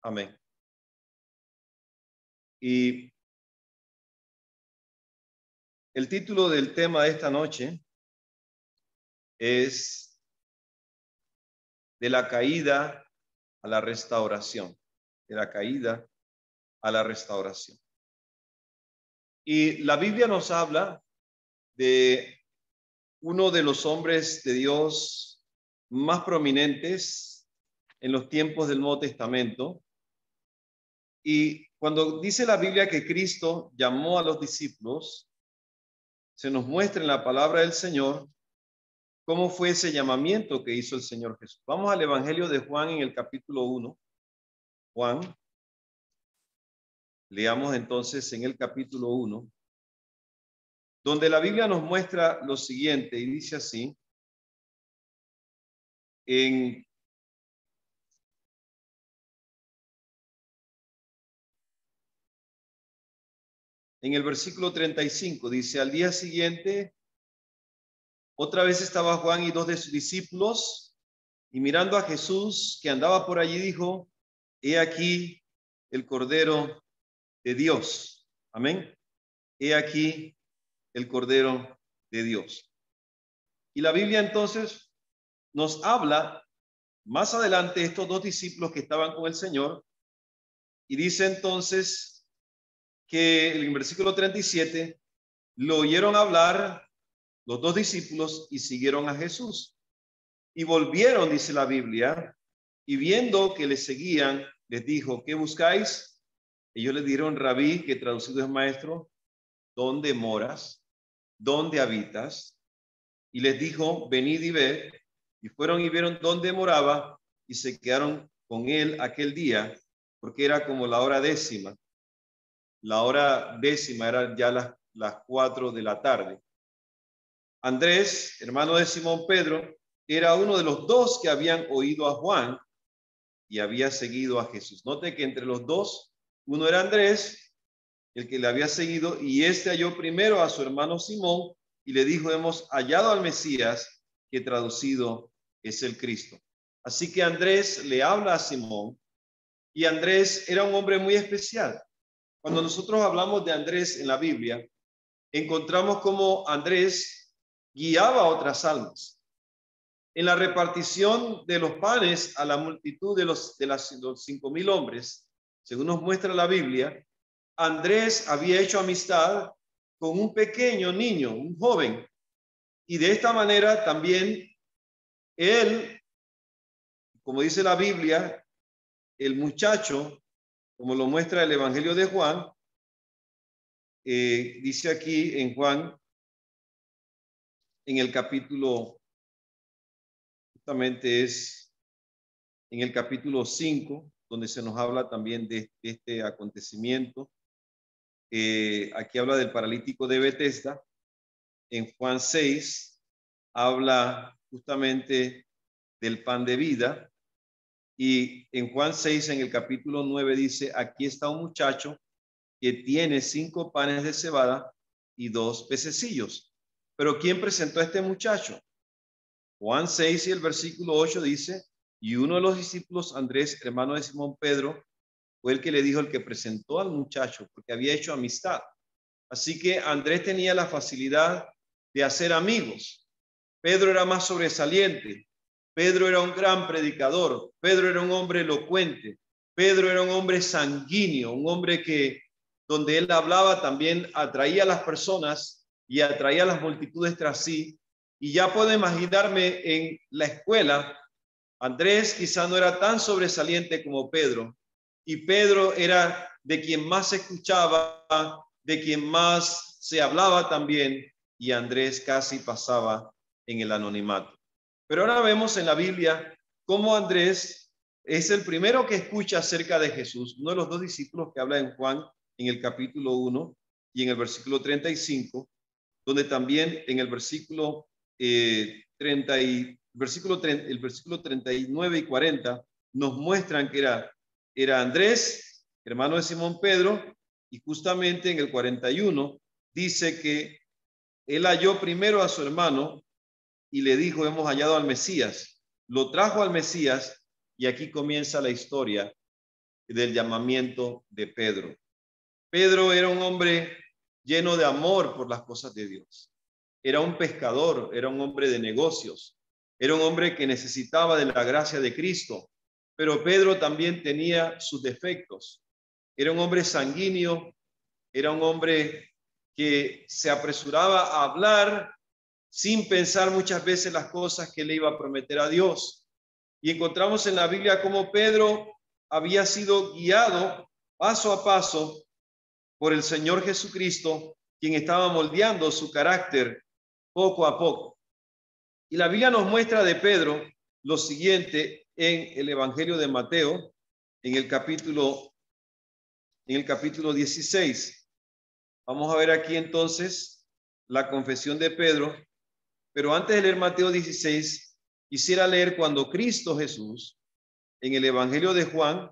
Amén. Y el título del tema de esta noche es de la caída a la restauración. De la caída a la restauración. Y la Biblia nos habla de uno de los hombres de Dios más prominentes en los tiempos del Nuevo Testamento. Y cuando dice la Biblia que Cristo llamó a los discípulos, se nos muestra en la palabra del Señor cómo fue ese llamamiento que hizo el Señor Jesús. Vamos al Evangelio de Juan en el capítulo 1. Juan, leamos entonces en el capítulo 1, donde la Biblia nos muestra lo siguiente y dice así, en el versículo 35, dice, al día siguiente, otra vez estaba Juan y dos de sus discípulos, y mirando a Jesús que andaba por allí, dijo, he aquí el Cordero de Dios. Amén. He aquí el Cordero de Dios. Y la Biblia entonces nos habla más adelante estos dos discípulos que estaban con el Señor, y dice entonces que en el versículo 37 lo oyeron hablar los dos discípulos y siguieron a Jesús. Y volvieron, dice la Biblia, y viendo que les seguían, les dijo, ¿qué buscáis? Ellos le dijeron, Rabí, que traducido es maestro, ¿dónde moras? ¿Dónde habitas? Y les dijo, venid y ved. Y fueron y vieron dónde moraba y se quedaron con él aquel día, porque era como la hora décima. La hora décima era ya las 4 de la tarde. Andrés, hermano de Simón Pedro, era uno de los dos que habían oído a Juan y había seguido a Jesús. Note que entre los dos, uno era Andrés, el que le había seguido, y este halló primero a su hermano Simón y le dijo, hemos hallado al Mesías, que traducido es el Cristo. Así que Andrés le habla a Simón, y Andrés era un hombre muy especial. Cuando nosotros hablamos de Andrés en la Biblia, encontramos cómo Andrés guiaba a otras almas. En la repartición de los panes a la multitud de los 5,000 hombres, según nos muestra la Biblia, Andrés había hecho amistad con un pequeño niño, un joven, y de esta manera también él, como dice la Biblia, el muchacho, como lo muestra el Evangelio de Juan, dice aquí en Juan, en el capítulo, justamente es en el capítulo 5, donde se nos habla también de este acontecimiento. Aquí habla del paralítico de Betesda. En Juan 6 habla justamente del pan de vida. Y en Juan 6, en el capítulo 9, dice, aquí está un muchacho que tiene 5 panes de cebada y 2 pececillos. Pero ¿quién presentó a este muchacho? Juan 6 y el versículo 8 dice, y uno de los discípulos, Andrés, hermano de Simón Pedro, fue el que le dijo, el que presentó al muchacho, porque había hecho amistad. Así que Andrés tenía la facilidad de hacer amigos. Pedro era más sobresaliente. Pedro era un gran predicador. Pedro era un hombre elocuente. Pedro era un hombre sanguíneo, un hombre que donde él hablaba también atraía a las personas y atraía a las multitudes tras sí. Y ya puedo imaginarme en la escuela, Andrés quizá no era tan sobresaliente como Pedro, y Pedro era de quien más se escuchaba, de quien más se hablaba también, y Andrés casi pasaba en el anonimato. Pero ahora vemos en la Biblia cómo Andrés es el primero que escucha acerca de Jesús, uno de los dos discípulos que habla en Juan en el capítulo 1 y en el versículo 35, donde también en el versículo el versículo 39 y 40 nos muestran que era Andrés, hermano de Simón Pedro, y justamente en el 41 dice que él halló primero a su hermano y le dijo, hemos hallado al Mesías. Lo trajo al Mesías y aquí comienza la historia del llamamiento de Pedro. Pedro era un hombre lleno de amor por las cosas de Dios. Era un pescador, era un hombre de negocios, era un hombre que necesitaba de la gracia de Cristo, pero Pedro también tenía sus defectos. Era un hombre sanguíneo, era un hombre que se apresuraba a hablar sin pensar muchas veces las cosas que le iba a prometer a Dios. Y encontramos en la Biblia cómo Pedro había sido guiado paso a paso por el Señor Jesucristo, quien estaba moldeando su carácter poco a poco. Y la Biblia nos muestra de Pedro lo siguiente en el Evangelio de Mateo, en el capítulo 16. Vamos a ver aquí entonces la confesión de Pedro, pero antes de leer Mateo 16, quisiera leer cuando Cristo Jesús, en el Evangelio de Juan,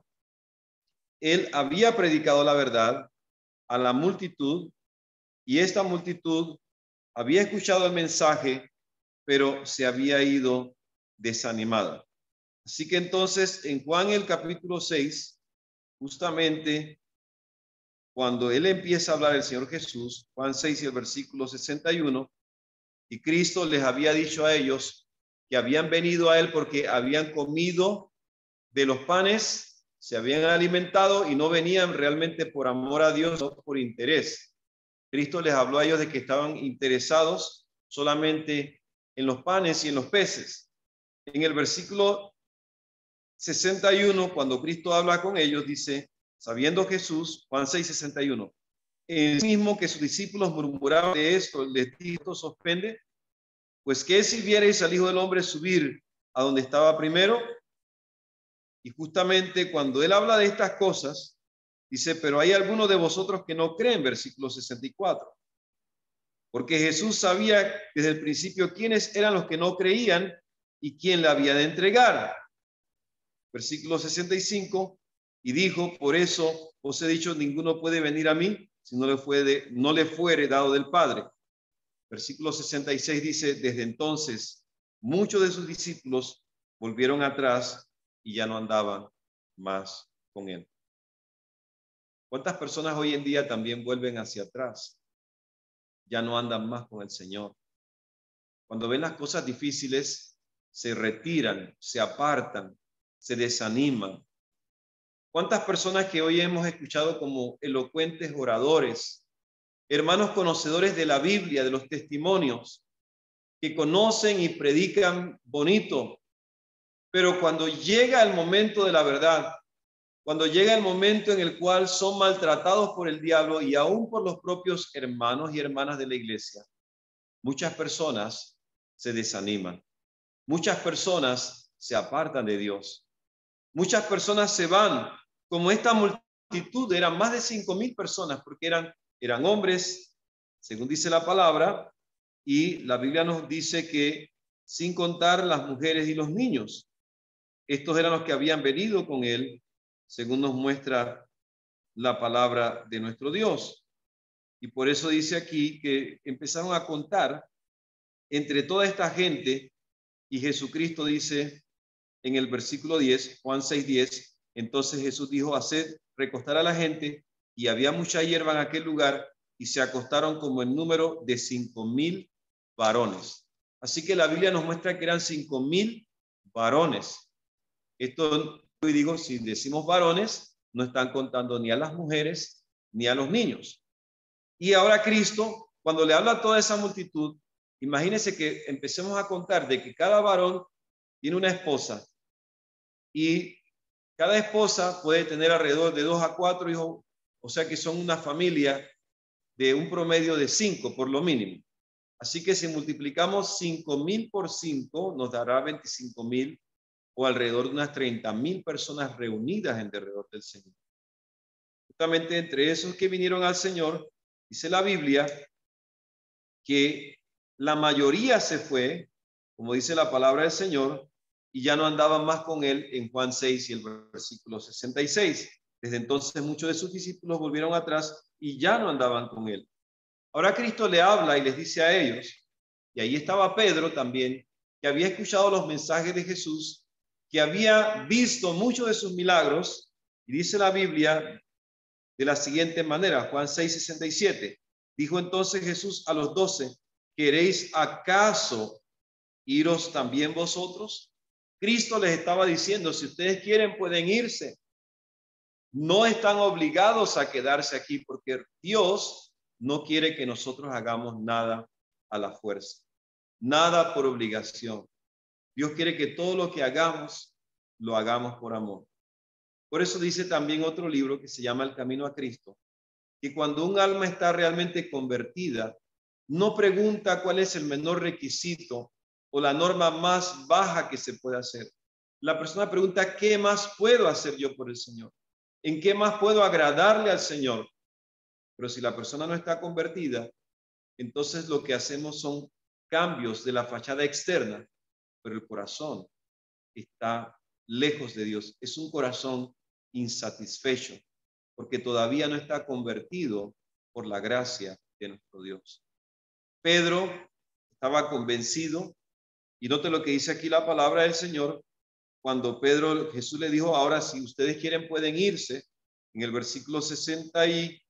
él había predicado la verdad a la multitud, y esta multitud había escuchado el mensaje, pero se había ido desanimada. Así que entonces en Juan el capítulo 6, justamente cuando él empieza a hablar el Señor Jesús, Juan 6 y el versículo 61, y Cristo les había dicho a ellos que habían venido a él porque habían comido de los panes, se habían alimentado y no venían realmente por amor a Dios, no por interés. Cristo les habló a ellos de que estaban interesados solamente en los panes y en los peces. En el versículo 61, cuando Cristo habla con ellos, dice, sabiendo Jesús, Juan 6, 61, el mismo que sus discípulos murmuraban de esto, les dijo, ¿os ofende? Pues ¿qué si vierais al Hijo del Hombre subir a donde estaba primero? Y justamente cuando él habla de estas cosas, dice, pero hay algunos de vosotros que no creen, versículo 64. Porque Jesús sabía desde el principio quiénes eran los que no creían y quién le había de entregar. Versículo 65, y dijo, por eso os he dicho, ninguno puede venir a mí si no le fuere dado del Padre. Versículo 66 dice, desde entonces muchos de sus discípulos volvieron atrás y ya no andaban más con él. ¿Cuántas personas hoy en día también vuelven hacia atrás? Ya no andan más con el Señor. Cuando ven las cosas difíciles, se retiran, se apartan, se desaniman. ¿Cuántas personas que hoy hemos escuchado como elocuentes oradores, hermanos conocedores de la Biblia, de los testimonios, que conocen y predican bonito, pero cuando llega el momento de la verdad, cuando llega el momento en el cual son maltratados por el diablo y aún por los propios hermanos y hermanas de la iglesia, muchas personas se desaniman, muchas personas se apartan de Dios, muchas personas se van, como esta multitud, eran más de 5,000 personas, porque eran hombres, según dice la palabra, y la Biblia nos dice que sin contar las mujeres y los niños, estos eran los que habían venido con él, según nos muestra la palabra de nuestro Dios. Y por eso dice aquí que empezaron a contar entre toda esta gente, y Jesucristo dice en el versículo 10, Juan 6:10, entonces Jesús dijo, haced recostar a la gente, y había mucha hierba en aquel lugar, y se acostaron como en número de 5,000 varones. Así que la Biblia nos muestra que eran 5,000 varones. Esto, hoy digo, si decimos varones, no están contando ni a las mujeres ni a los niños. Y ahora Cristo, cuando le habla a toda esa multitud, imagínense que empecemos a contar de que cada varón tiene una esposa y cada esposa puede tener alrededor de 2 a 4 hijos, o sea que son una familia de un promedio de 5 por lo mínimo. Así que si multiplicamos 5,000 por 5, nos dará 25,000 o alrededor de unas 30,000 personas reunidas en derredor del Señor. Justamente entre esos que vinieron al Señor, dice la Biblia que la mayoría se fue, como dice la palabra del Señor, y ya no andaban más con él en Juan 6 y el versículo 66. Desde entonces muchos de sus discípulos volvieron atrás y ya no andaban con él. Ahora Cristo le habla y les dice a ellos, y ahí estaba Pedro también, que había escuchado los mensajes de Jesús, que había visto muchos de sus milagros, Y dice la Biblia de la siguiente manera, Juan 6:67. Dijo entonces Jesús a los 12, ¿queréis acaso iros también vosotros? Cristo les estaba diciendo, si ustedes quieren pueden irse. No están obligados a quedarse aquí porque Dios no quiere que nosotros hagamos nada a la fuerza, nada por obligación. Dios quiere que todo lo que hagamos, lo hagamos por amor. Por eso dice también otro libro que se llama El Camino a Cristo, que cuando un alma está realmente convertida, no pregunta cuál es el menor requisito o la norma más baja que se puede hacer. La persona pregunta, ¿qué más puedo hacer yo por el Señor? ¿En qué más puedo agradarle al Señor? Pero si la persona no está convertida, entonces lo que hacemos son cambios de la fachada externa, pero el corazón está lejos de Dios. Es un corazón insatisfecho, porque todavía no está convertido por la gracia de nuestro Dios. Pedro estaba convencido, y note lo que dice aquí la palabra del Señor, cuando Jesús le dijo, ahora si ustedes quieren pueden irse, en el versículo 68,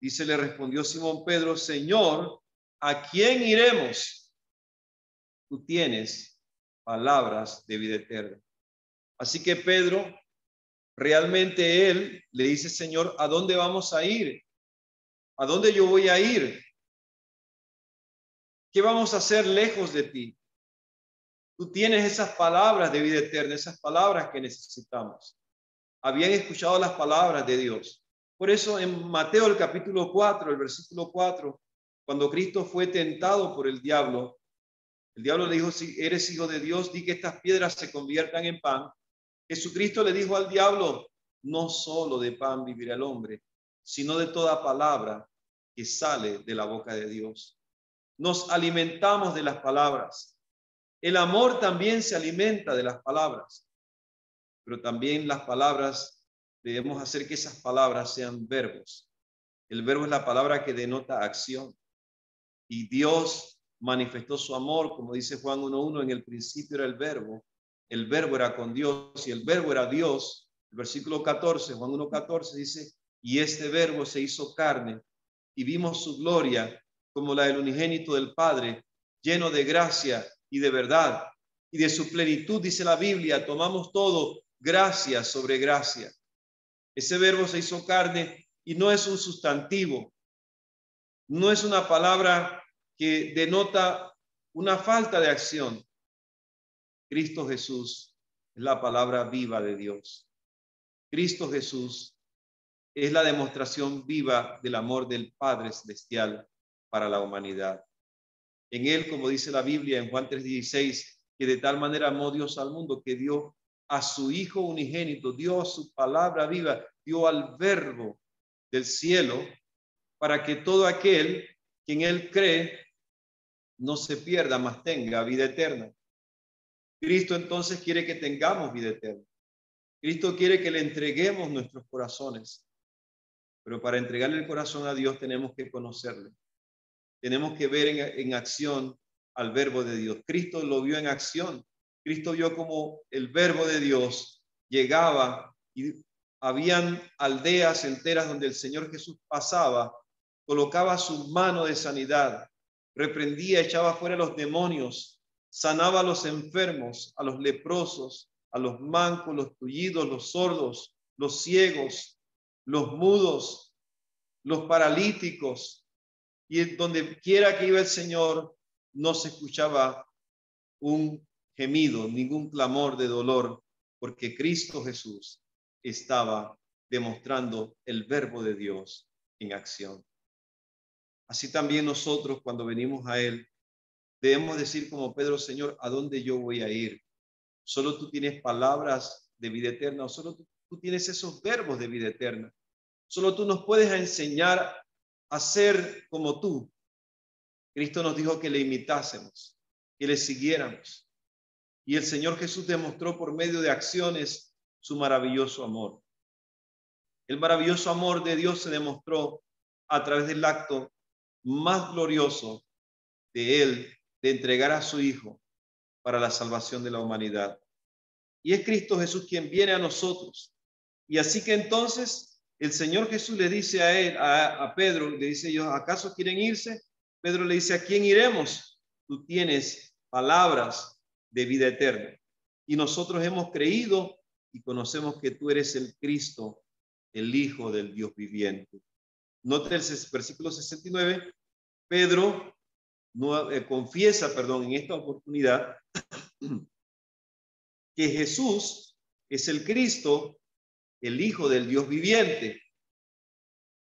dice, le respondió Simón Pedro, Señor, ¿a quién iremos? Tú tienes palabras de vida eterna. Así que Pedro, realmente él le dice, Señor, ¿a dónde vamos a ir? ¿A dónde yo voy a ir? ¿Qué vamos a hacer lejos de ti? Tú tienes esas palabras de vida eterna, esas palabras que necesitamos. Habían escuchado las palabras de Dios. Por eso en Mateo el capítulo 4, el versículo 4, cuando Cristo fue tentado por el diablo le dijo, si eres hijo de Dios, di que estas piedras se conviertan en pan. Jesucristo le dijo al diablo, no solo de pan vivirá el hombre, sino de toda palabra que sale de la boca de Dios. Nos alimentamos de las palabras. El amor también se alimenta de las palabras, pero también las palabras, debemos hacer que esas palabras sean verbos. El verbo es la palabra que denota acción. Y Dios manifestó su amor, como dice Juan 1:1, en el principio era el verbo era con Dios y el verbo era Dios. El versículo 14, Juan 1:14 dice, y este verbo se hizo carne y vimos su gloria como la del unigénito del Padre, lleno de gracia y de verdad. Y de su plenitud, dice la Biblia, tomamos todo, gracia sobre gracia. Ese verbo se hizo carne y no es un sustantivo, no es una palabra que denota una falta de acción. Cristo Jesús es la palabra viva de Dios. Cristo Jesús es la demostración viva del amor del Padre Celestial para la humanidad. En él, como dice la Biblia en Juan 3:16, que de tal manera amó Dios al mundo que dio a su Hijo unigénito, dio su palabra viva, dio al Verbo del cielo, para que todo aquel que en él cree no se pierda, mas tenga vida eterna. Cristo entonces quiere que tengamos vida eterna. Cristo quiere que le entreguemos nuestros corazones. Pero para entregarle el corazón a Dios tenemos que conocerle. Tenemos que ver en acción al verbo de Dios. Cristo lo vio en acción. Cristo vio como el verbo de Dios llegaba y habían aldeas enteras donde el Señor Jesús pasaba, colocaba su mano de sanidad, reprendía, echaba fuera a los demonios, sanaba a los enfermos, a los leprosos, a los mancos, los tullidos, los sordos, los ciegos, los mudos, los paralíticos. Y donde quiera que iba el Señor, no se escuchaba un gemido, ningún clamor de dolor, porque Cristo Jesús estaba demostrando el verbo de Dios en acción. Así también nosotros, cuando venimos a Él, debemos decir como Pedro, Señor, ¿a dónde yo voy a ir? Solo tú tienes palabras de vida eterna, o solo tú tienes esos verbos de vida eterna. Solo tú nos puedes enseñar a ser como tú. Cristo nos dijo que le imitásemos, que le siguiéramos. Y el Señor Jesús demostró por medio de acciones su maravilloso amor. El maravilloso amor de Dios se demostró a través del acto más glorioso de Él, de entregar a su Hijo para la salvación de la humanidad. Y es Cristo Jesús quien viene a nosotros Y así que entonces el Señor Jesús le dice a él, a Pedro, le dice ellos, ¿acaso quieren irse? Pedro le dice, ¿a quién iremos? Tú tienes palabras de vida eterna. Y nosotros hemos creído y conocemos que tú eres el Cristo, el Hijo del Dios viviente. Note el versículo 69, Pedro confiesa, en esta oportunidad que Jesús es el Cristo, el Hijo del Dios viviente.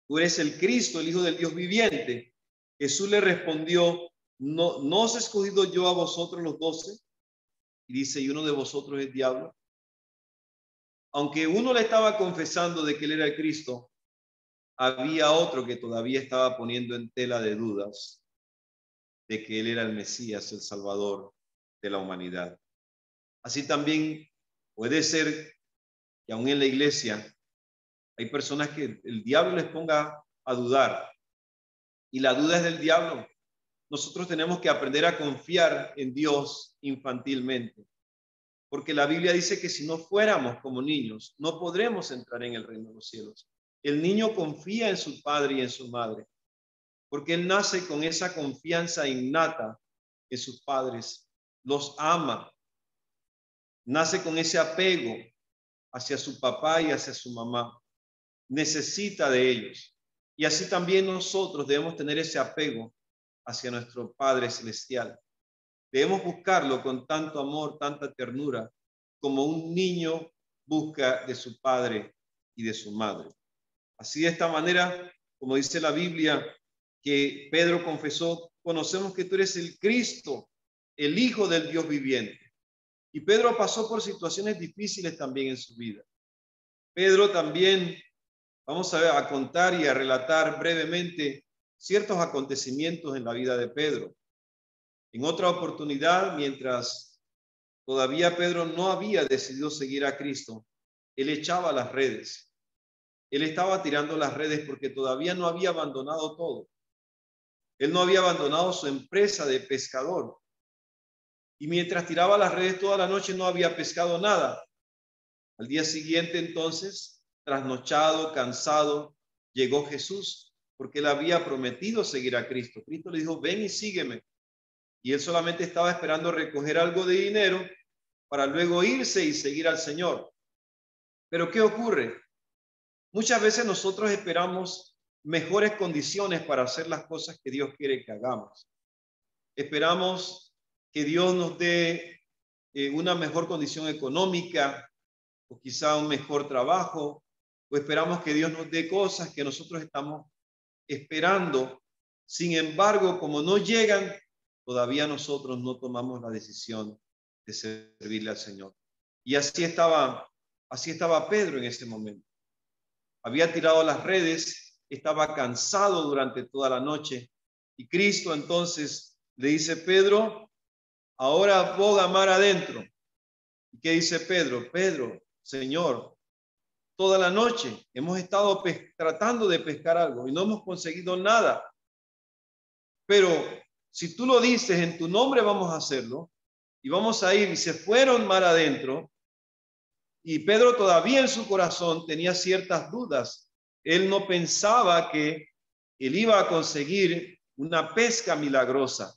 Tú eres el Cristo, el Hijo del Dios viviente. Jesús le respondió, ¿no os he escogido yo a vosotros los 12? Y dice, y uno de vosotros es diablo. Aunque uno le estaba confesando de que él era el Cristo, había otro que todavía estaba poniendo en tela de dudas de que él era el Mesías, el Salvador de la humanidad. Así también puede ser que aún en la iglesia hay personas que el diablo les ponga a dudar, y la duda es del diablo. Nosotros tenemos que aprender a confiar en Dios infantilmente, porque la Biblia dice que si no fuéramos como niños, no podremos entrar en el reino de los cielos. El niño confía en su padre y en su madre, porque él nace con esa confianza innata en sus padres, los ama, nace con ese apego hacia su papá y hacia su mamá, necesita de ellos. Y así también nosotros debemos tener ese apego hacia nuestro Padre Celestial. Debemos buscarlo con tanto amor, tanta ternura, como un niño busca de su padre y de su madre. Así de esta manera, como dice la Biblia, que Pedro confesó, conocemos que tú eres el Cristo, el Hijo del Dios viviente. Y Pedro pasó por situaciones difíciles también en su vida. Pedro también, vamos a contar y a relatar brevemente ciertos acontecimientos en la vida de Pedro. En otra oportunidad, mientras todavía Pedro no había decidido seguir a Cristo, él echaba las redes. Él estaba tirando las redes porque todavía no había abandonado todo. Él no había abandonado su empresa de pescador. Y mientras tiraba las redes toda la noche no había pescado nada. Al día siguiente entonces, trasnochado, cansado, llegó Jesús porque él había prometido seguir a Cristo. Cristo le dijo, ven y sígueme. Y él solamente estaba esperando recoger algo de dinero para luego irse y seguir al Señor. Pero ¿qué ocurre? Muchas veces nosotros esperamos mejores condiciones para hacer las cosas que Dios quiere que hagamos. Esperamos que Dios nos dé una mejor condición económica, o quizá un mejor trabajo, o esperamos que Dios nos dé cosas que nosotros estamos esperando. Sin embargo, como no llegan, todavía nosotros no tomamos la decisión de servirle al Señor. Y así estaba Pedro en ese momento. Había tirado las redes, estaba cansado durante toda la noche, y Cristo entonces le dice, Pedro, ahora boga mar adentro. ¿Y qué dice Pedro? Pedro, Señor, toda la noche hemos estado tratando de pescar algo y no hemos conseguido nada. Pero si tú lo dices, en tu nombre vamos a hacerlo y vamos a ir. Y se fueron mar adentro. Y Pedro todavía en su corazón tenía ciertas dudas. Él no pensaba que él iba a conseguir una pesca milagrosa.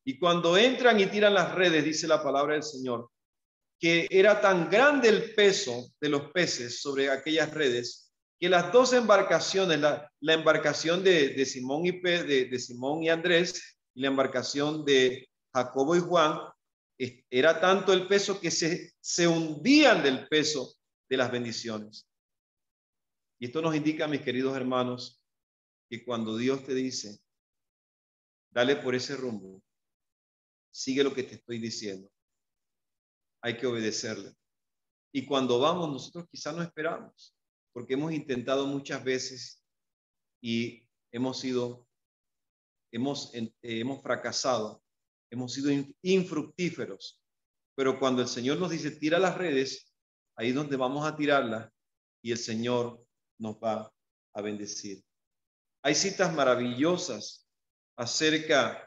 Y cuando entran y tiran las redes, dice la palabra del Señor, que era tan grande el peso de los peces sobre aquellas redes, que las dos embarcaciones, la embarcación de Simón de Simón y Andrés, y la embarcación de Jacobo y Juan, era tanto el peso que se hundían del peso de las bendiciones. Y esto nos indica, mis queridos hermanos, que cuando Dios te dice, dale por ese rumbo, sigue lo que te estoy diciendo, hay que obedecerle. Y cuando vamos, nosotros quizás no esperamos, porque hemos intentado muchas veces y hemos fracasado, hemos sido infructíferos. Pero cuando el Señor nos dice, tira las redes, ahí es donde vamos a tirarlas y el Señor nos va a bendecir. Hay citas maravillosas acerca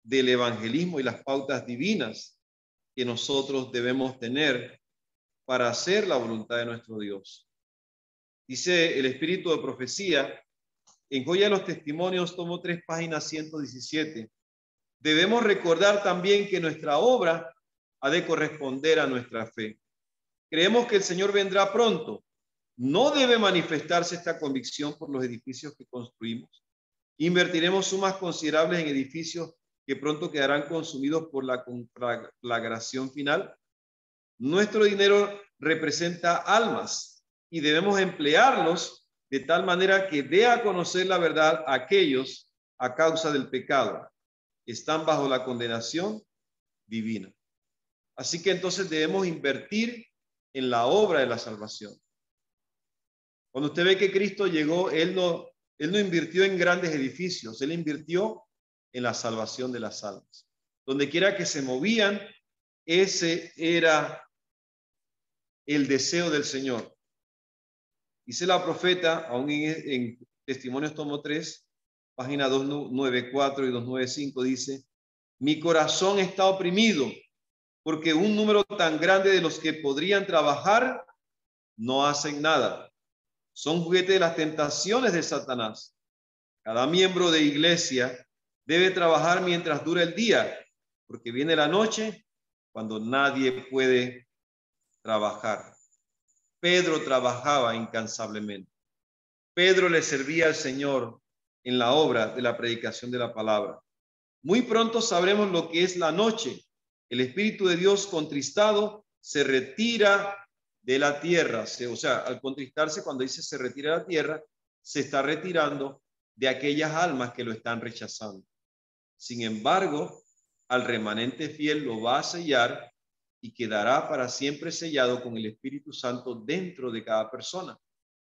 del evangelismo y las pautas divinas que nosotros debemos tener para hacer la voluntad de nuestro Dios. Dice el espíritu de profecía, en Joya de los Testimonios, tomo 3, página 117. Debemos recordar también que nuestra obra ha de corresponder a nuestra fe. Creemos que el Señor vendrá pronto. No debe manifestarse esta convicción por los edificios que construimos. Invertiremos sumas considerables en edificios que pronto quedarán consumidos por la conflagración final. Nuestro dinero representa almas y debemos emplearlos de tal manera que dé a conocer la verdad a aquellos a causa del pecado que están bajo la condenación divina. Así que entonces debemos invertir en la obra de la salvación. Cuando usted ve que Cristo llegó, Él no invirtió en grandes edificios, Él invirtió en la salvación de las almas. Donde quiera que se movían, ese era el deseo del Señor. Dice la profeta, aún en Testimonios tomo 3, página 294 y 295, dice: mi corazón está oprimido porque un número tan grande de los que podrían trabajar no hacen nada. Son juguete de las tentaciones de Satanás. Cada miembro de iglesia debe trabajar mientras dura el día, porque viene la noche cuando nadie puede trabajar. Pedro trabajaba incansablemente. Pedro le servía al Señor en la obra de la predicación de la palabra. Muy pronto sabremos lo que es la noche. El Espíritu de Dios contristado se retira de la tierra. O sea, al contristarse, cuando dice se retira de la tierra, se está retirando de aquellas almas que lo están rechazando. Sin embargo, al remanente fiel lo va a sellar y quedará para siempre sellado con el Espíritu Santo dentro de cada persona.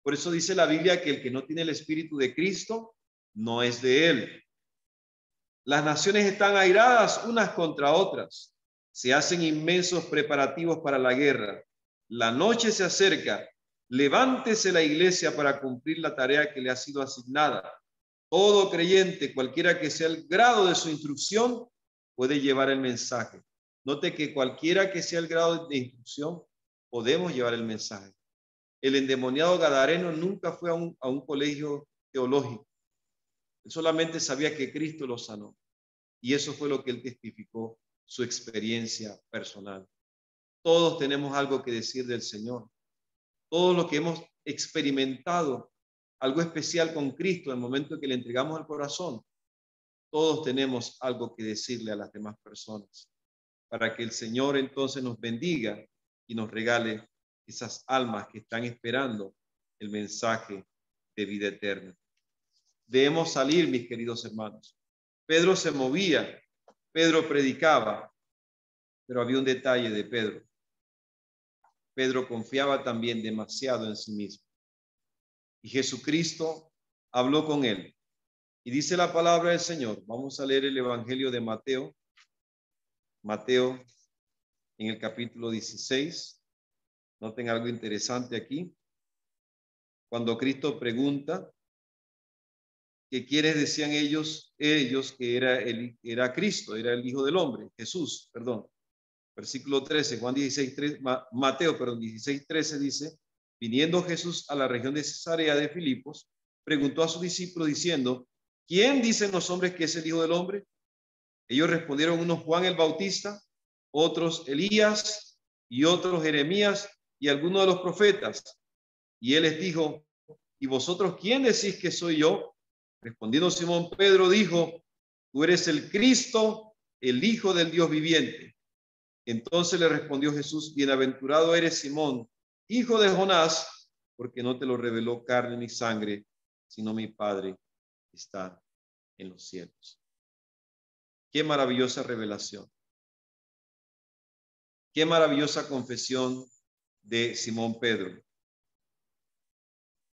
Por eso dice la Biblia que el que no tiene el Espíritu de Cristo no es de él. Las naciones están airadas unas contra otras. Se hacen inmensos preparativos para la guerra. La noche se acerca. Levántese la iglesia para cumplir la tarea que le ha sido asignada. Todo creyente, cualquiera que sea el grado de su instrucción, puede llevar el mensaje. Note que cualquiera que sea el grado de instrucción, podemos llevar el mensaje. El endemoniado gadareno nunca fue a un colegio teológico. Él solamente sabía que Cristo lo sanó. Y eso fue lo que él testificó, su experiencia personal. Todos tenemos algo que decir del Señor. Todos los que hemos experimentado algo especial con Cristo en el momento en que le entregamos el corazón, todos tenemos algo que decirle a las demás personas, para que el Señor entonces nos bendiga y nos regale esas almas que están esperando el mensaje de vida eterna. Debemos salir, mis queridos hermanos. Pedro se movía, Pedro predicaba, pero había un detalle de Pedro. Pedro confiaba también demasiado en sí mismo. Y Jesucristo habló con él. Y dice la palabra del Señor. Vamos a leer el Evangelio de Mateo. Mateo en el capítulo 16. Noten algo interesante aquí. Cuando Cristo pregunta, ¿qué quiénes decían ellos que era Cristo, era el Hijo del Hombre, Jesús, perdón? Versículo 13, Mateo 16, 13 dice: viniendo Jesús a la región de Cesarea de Filipos, preguntó a sus discípulos diciendo: ¿quién dicen los hombres que es el Hijo del Hombre? Ellos respondieron, unos Juan el Bautista, otros Elías y otros Jeremías y algunos de los profetas. Y él les dijo: ¿y vosotros quién decís que soy yo? Respondiendo Simón Pedro dijo: tú eres el Cristo, el Hijo del Dios viviente. Entonces le respondió Jesús: bienaventurado eres Simón, hijo de Jonás, porque no te lo reveló carne ni sangre, sino mi Padre que está en los cielos. Qué maravillosa revelación. Qué maravillosa confesión de Simón Pedro.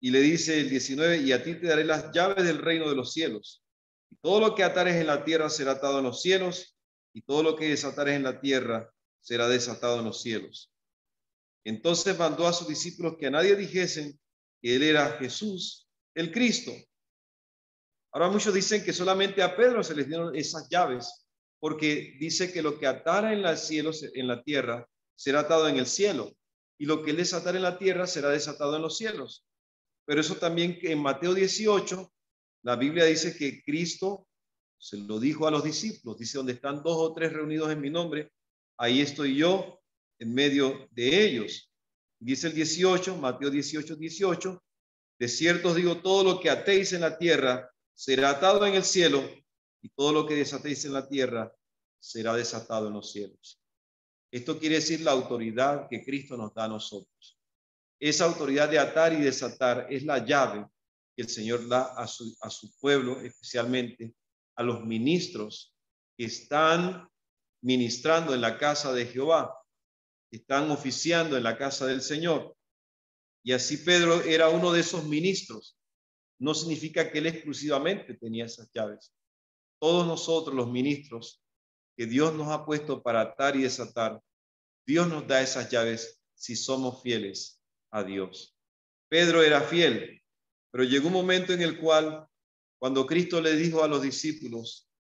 Y le dice el 19: y a ti te daré las llaves del reino de los cielos. Y todo lo que atares en la tierra será atado en los cielos, y todo lo que desatares en la tierra será desatado en los cielos. Entonces mandó a sus discípulos que a nadie dijesen que él era Jesús, el Cristo. Ahora muchos dicen que solamente a Pedro se les dieron esas llaves, porque dice que lo que atara en los cielos, en la tierra, será atado en el cielo, y lo que él desatara en la tierra será desatado en los cielos. Pero eso también que en Mateo 18, la Biblia dice que Cristo se lo dijo a los discípulos. Dice, donde están 2 o 3 reunidos en mi nombre, ahí estoy yo en medio de ellos. Dice el 18, Mateo 18, 18, de cierto os digo, todo lo que atéis en la tierra será atado en el cielo, y todo lo que desatéis en la tierra será desatado en los cielos. Esto quiere decir la autoridad que Cristo nos da a nosotros. Esa autoridad de atar y desatar es la llave que el Señor da a su pueblo, especialmente a los ministros que están ministrando en la casa de Jehová, que están oficiando en la casa del Señor. Y así Pedro era uno de esos ministros. No significa que él exclusivamente tenía esas llaves. Todos nosotros, los ministros que Dios nos ha puesto para atar y desatar, Dios nos da esas llaves si somos fieles a Dios. Pedro era fiel, pero llegó un momento en el cual, cuando Cristo le dijo a los discípulos,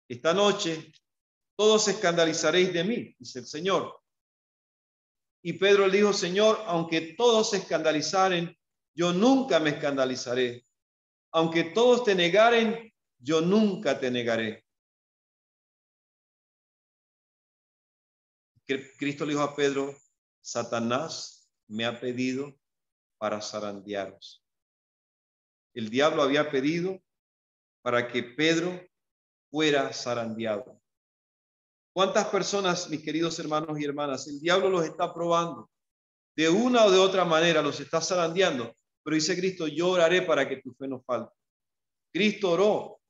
esta noche todos escandalizaréis de mí, dice el Señor. Y Pedro le dijo, Señor, aunque todos se escandalizaren, yo nunca me escandalizaré. Aunque todos te negaren, yo nunca te negaré. Cristo le dijo a Pedro, Satanás me ha pedido para zarandearos. El diablo había pedido para que Pedro fuera zarandeado. ¿Cuántas personas, mis queridos hermanos y hermanas, el diablo los está probando? De una o de otra manera los está zarandeando. Pero dice Cristo, yo oraré para que tu fe no falte. Cristo oró.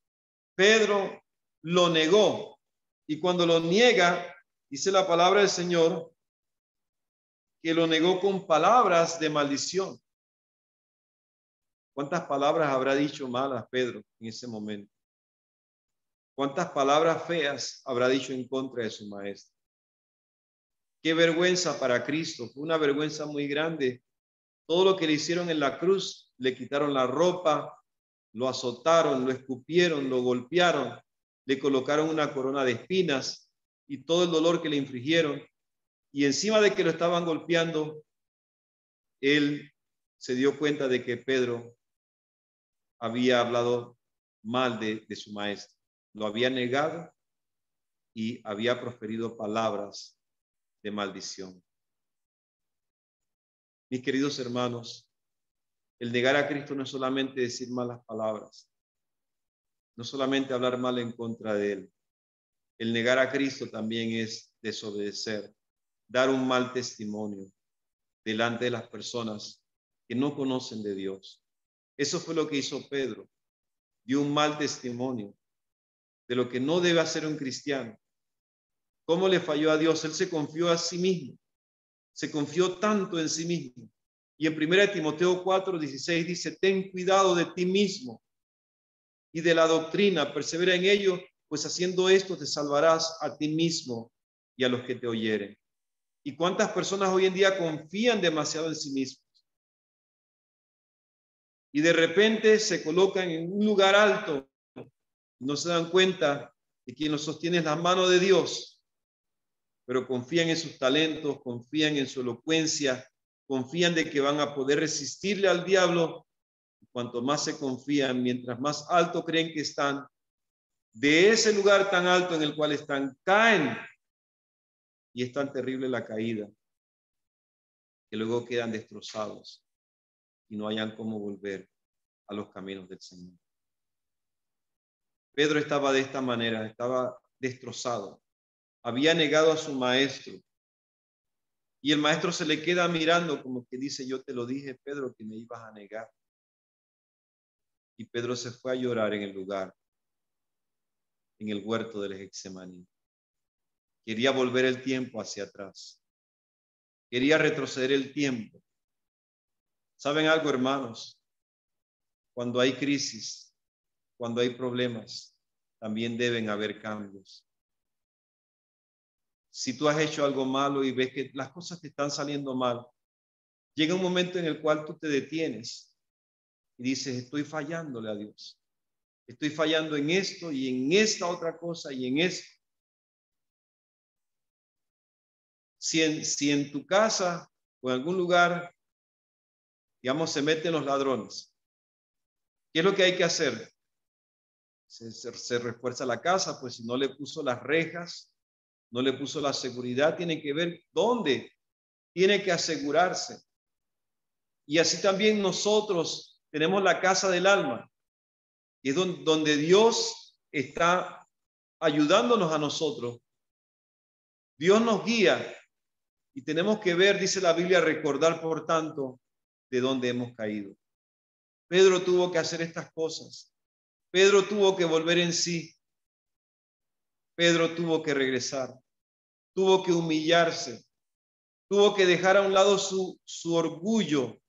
Pedro lo negó. Y cuando lo niega, dice la palabra del Señor, que lo negó con palabras de maldición. ¿Cuántas palabras habrá dicho malas Pedro en ese momento? ¿Cuántas palabras feas habrá dicho en contra de su maestro? Qué vergüenza para Cristo. Fue una vergüenza muy grande. Todo lo que le hicieron en la cruz, le quitaron la ropa, lo azotaron, lo escupieron, lo golpearon, le colocaron una corona de espinas y todo el dolor que le infligieron. Y encima de que lo estaban golpeando, él se dio cuenta de que Pedro había hablado mal de su maestro. Lo había negado y había proferido palabras de maldición. Mis queridos hermanos, el negar a Cristo no es solamente decir malas palabras, no solamente hablar mal en contra de Él. El negar a Cristo también es desobedecer, dar un mal testimonio delante de las personas que no conocen de Dios. Eso fue lo que hizo Pedro. Dio un mal testimonio de lo que no debe hacer un cristiano. ¿Cómo le falló a Dios? Él se confió a sí mismo. Se confió tanto en sí mismo. Y en 1 Timoteo 4:16 dice, ten cuidado de ti mismo y de la doctrina, persevera en ello, pues haciendo esto te salvarás a ti mismo y a los que te oyeren. ¿Y cuántas personas hoy en día confían demasiado en sí mismos? Y de repente se colocan en un lugar alto y no se dan cuenta de quien los sostiene es la mano de Dios, pero confían en sus talentos, confían en su elocuencia, confían de que van a poder resistirle al diablo. Cuanto más se confían, mientras más alto creen que están, de ese lugar tan alto en el cual están, caen. Y es tan terrible la caída que luego quedan destrozados y no hayan cómo volver a los caminos del Señor. Pedro estaba de esta manera, estaba destrozado. Había negado a su maestro. Y el maestro se le queda mirando como que dice, yo te lo dije, Pedro, que me ibas a negar. Y Pedro se fue a llorar en el lugar, en el huerto del Getsemaní. Quería volver el tiempo hacia atrás. Quería retroceder el tiempo. ¿Saben algo, hermanos? Cuando hay crisis, cuando hay problemas, también deben haber cambios. Si tú has hecho algo malo y ves que las cosas te están saliendo mal, llega un momento en el cual tú te detienes y dices, estoy fallándole a Dios. Estoy fallando en esto y en esta otra cosa y en esto. Si en tu casa o en algún lugar digamos, se meten los ladrones. ¿Qué es lo que hay que hacer? Se refuerza la casa, pues si no le puso las rejas, no le puso la seguridad, tiene que ver dónde, tiene que asegurarse. Y así también nosotros tenemos la casa del alma, y es donde Dios está ayudándonos a nosotros. Dios nos guía y tenemos que ver, dice la Biblia, recordar por tanto de dónde hemos caído. Pedro tuvo que hacer estas cosas. Pedro tuvo que volver en sí. Pedro tuvo que regresar. Tuvo que humillarse. Tuvo que dejar a un lado su orgullo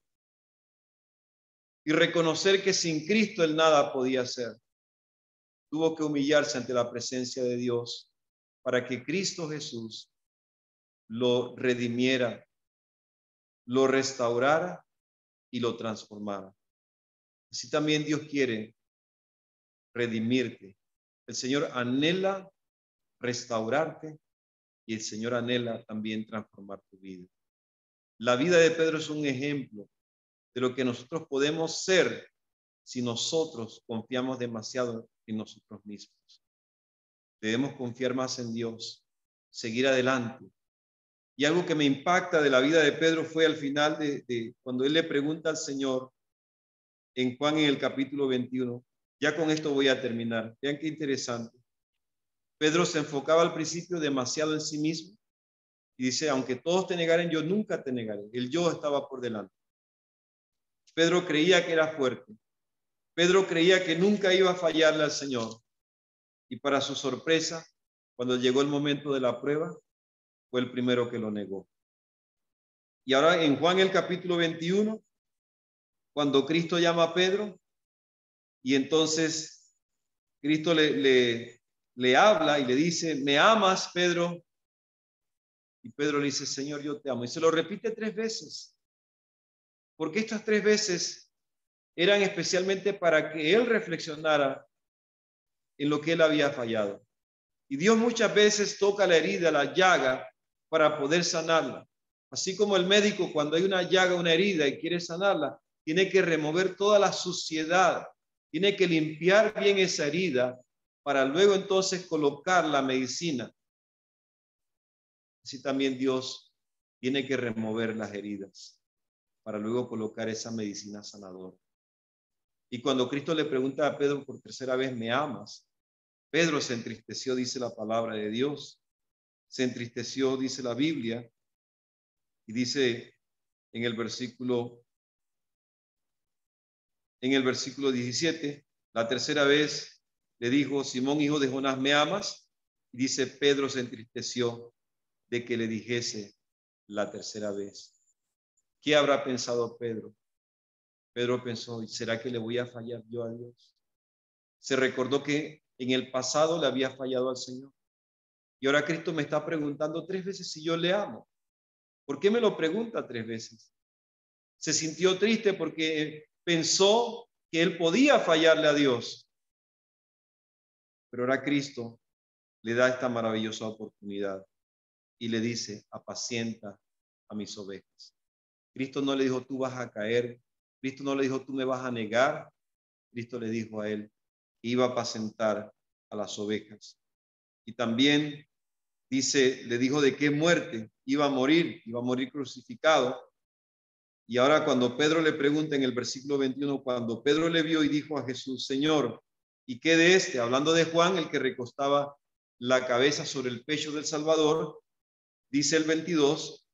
y reconocer que sin Cristo él nada podía hacer. Tuvo que humillarse ante la presencia de Dios para que Cristo Jesús lo redimiera, lo restaurara y lo transformara. Así también Dios quiere redimirte. El Señor anhela restaurarte y el Señor anhela también transformar tu vida. La vida de Pedro es un ejemplo de lo que nosotros podemos ser si nosotros confiamos demasiado en nosotros mismos. Debemos confiar más en Dios, seguir adelante. Y algo que me impacta de la vida de Pedro fue al final de cuando él le pregunta al Señor en Juan en el capítulo 21. Ya con esto voy a terminar. Vean qué interesante. Pedro se enfocaba al principio demasiado en sí mismo y dice, aunque todos te negaren, yo nunca te negaré. El yo estaba por delante. Pedro creía que era fuerte. Pedro creía que nunca iba a fallarle al Señor. Y para su sorpresa, cuando llegó el momento de la prueba, fue el primero que lo negó. Y ahora en Juan el capítulo 21, cuando Cristo llama a Pedro, y entonces Cristo le habla y le dice, ¿me amas, Pedro? Y Pedro le dice, Señor, yo te amo. Y se lo repite 3 veces. Porque estas 3 veces eran especialmente para que él reflexionara en lo que él había fallado. Y Dios muchas veces toca la herida, la llaga, para poder sanarla. Así como el médico, cuando hay una llaga, una herida y quiere sanarla, tiene que remover toda la suciedad, tiene que limpiar bien esa herida para luego entonces colocar la medicina. Así también Dios tiene que remover las heridas para luego colocar esa medicina sanadora. Y cuando Cristo le pregunta a Pedro por 3ª vez, ¿me amas? Pedro se entristeció, dice la palabra de Dios. Se entristeció, dice la Biblia, y dice en el versículo 17, la 3ª vez le dijo, Simón, hijo de Jonás, ¿me amas? Y dice, Pedro se entristeció de que le dijese la 3ª vez. ¿Qué habrá pensado Pedro? Pedro pensó, ¿será que le voy a fallar yo a Dios? Se recordó que en el pasado le había fallado al Señor. Y ahora Cristo me está preguntando 3 veces si yo le amo. ¿Por qué me lo pregunta 3 veces? Se sintió triste porque pensó que él podía fallarle a Dios. Pero ahora Cristo le da esta maravillosa oportunidad y le dice, apacienta a mis ovejas. Cristo no le dijo, tú vas a caer. Cristo no le dijo, tú me vas a negar. Cristo le dijo a él, iba a apacentar a las ovejas. Y también dice, le dijo de qué muerte iba a morir crucificado. Y ahora cuando Pedro le pregunta en el versículo 21, cuando Pedro le vio y dijo a Jesús, Señor, ¿y qué de este? Hablando de Juan, el que recostaba la cabeza sobre el pecho del Salvador, dice el 22,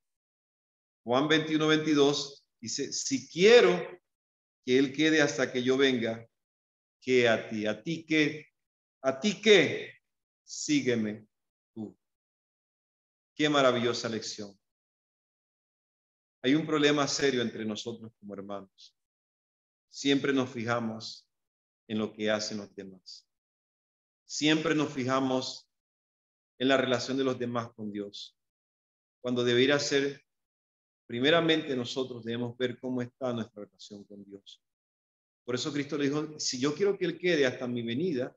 Juan 21, 22, dice, si quiero que él quede hasta que yo venga, que a ti que, sígueme tú. Qué maravillosa lección. Hay un problema serio entre nosotros como hermanos. Siempre nos fijamos en lo que hacen los demás. Siempre nos fijamos en la relación de los demás con Dios. Cuando debería ser, primeramente nosotros debemos ver cómo está nuestra relación con Dios. Por eso Cristo le dijo, si yo quiero que él quede hasta mi venida,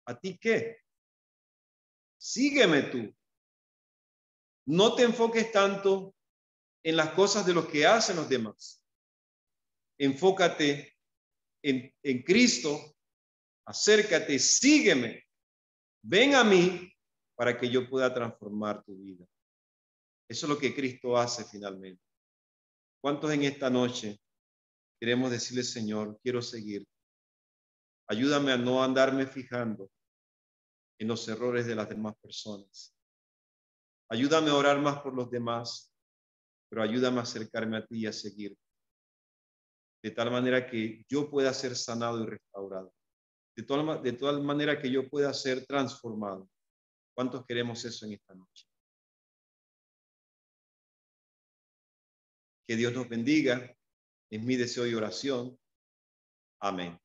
¿a ti qué? Sígueme tú. No te enfoques tanto en las cosas de los que hacen los demás. enfócate en Cristo, acércate, sígueme, ven a mí para que yo pueda transformar tu vida. Eso es lo que Cristo hace finalmente. ¿Cuántos en esta noche queremos decirle, Señor, quiero seguir? Ayúdame a no andarme fijando en los errores de las demás personas. Ayúdame a orar más por los demás, pero ayúdame a acercarme a ti y a seguir, de tal manera que yo pueda ser sanado y restaurado, de tal manera que yo pueda ser transformado. ¿Cuántos queremos eso en esta noche? Que Dios nos bendiga. Es mi deseo y oración. Amén.